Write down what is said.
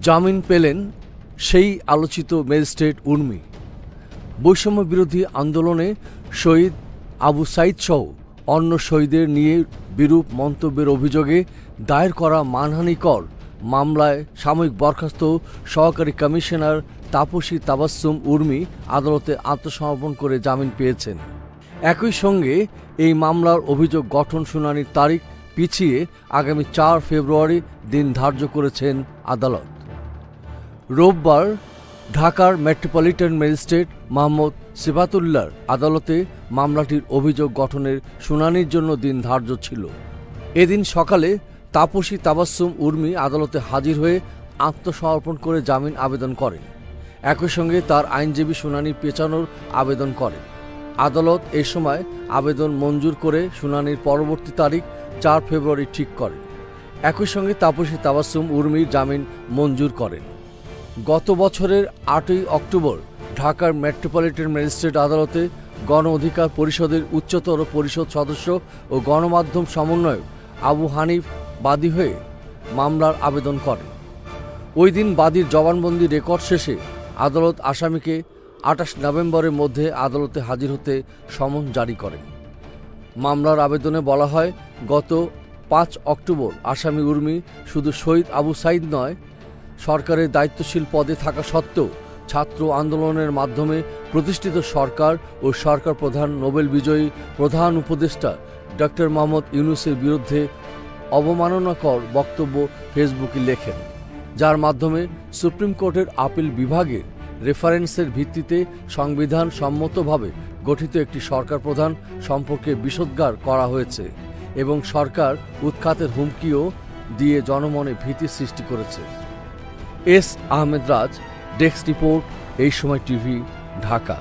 জামিন পেলেন সেই আলোচিত ম্যাজিস্ট্রেট উর্মি। বৈষম্য বিরোধী আন্দোলনে শহীদ আবু সাঈদ সহ অন্য শহীদদের নিয়ে বিরূপ মন্তব্যের অভিযোগে দায়ের করা মানহানিকর মামলায় সাময়িক বরখাস্ত সহকারী কমিশনার তাপসী তাবাসসুম উর্মি আদালতে আত্মসমর্পণ করে জামিন পেয়েছেন। একই সঙ্গে এই মামলার অভিযোগ গঠন শুনানির তারিখ পিছিয়ে আগামী 4 ফেব্রুয়ারি দিন ধার্য করেছেন আদালত। রোববার ঢাকার মেট্রোপলিটন ম্যাজিস্ট্রেট মোহাম্মদ সিফাতুল্লাহর আদালতে মামলাটির অভিযোগ গঠনের শুনানির জন্য দিন ধার্য ছিল। এদিন সকালে তাপসী তাবাসসুম উর্মি আদালতে হাজির হয়ে আত্মসমর্পণ করে জামিন আবেদন করেন। একই সঙ্গে তার আইনজীবী শুনানি পেছানোর আবেদন করেন। আদালত এ সময় আবেদন মঞ্জুর করে শুনানির পরবর্তী তারিখ 4 ফেব্রুয়ারি ঠিক করেন। একই সঙ্গে তাপসী তাবাসসুম উর্মির জামিন মঞ্জুর করেন। গত বছরের 8ই অক্টোবর ঢাকার মেট্রোপলিটন ম্যাজিস্ট্রেট আদালতে গণ অধিকার পরিষদের উচ্চতর পরিষদ সদস্য ও গণমাধ্যম সমন্বয়ক আবু হানিফ বাদী হয়ে মামলার আবেদন করেন। ওই দিন বাদীর জবানবন্দি রেকর্ড শেষে আদালত আসামিকে 28 নভেম্বরের মধ্যে আদালতে হাজির হতে সমন জারি করেন। মামলার আবেদনে বলা হয়, গত 5 অক্টোবর আসামি উর্মি শুধু শহীদ আবু সাঈদ নয়, সরকারের দায়িত্বশীল পদে থাকা সত্ত্বেও ছাত্র আন্দোলনের মাধ্যমে প্রতিষ্ঠিত সরকার ও সরকার প্রধান নোবেল বিজয়ী প্রধান উপদেষ্টা ডক্টর মোহাম্মদ ইউনূসের বিরুদ্ধে অবমাননাকর বক্তব্য ফেসবুকে লেখেন, যার মাধ্যমে সুপ্রিম কোর্টের আপিল বিভাগের রেফারেন্সের ভিত্তিতে সংবিধান সম্মতভাবে গঠিত একটি সরকার প্রধান সম্পর্কে বিষোদ্গার করা হয়েছে এবং সরকার উৎখাতের হুমকিও দিয়ে জনমনে ভীতি সৃষ্টি করেছে। এস আহমেদ রাজ, ডেস্ক রিপোর্ট, এই সময় টিভি, ঢাকা।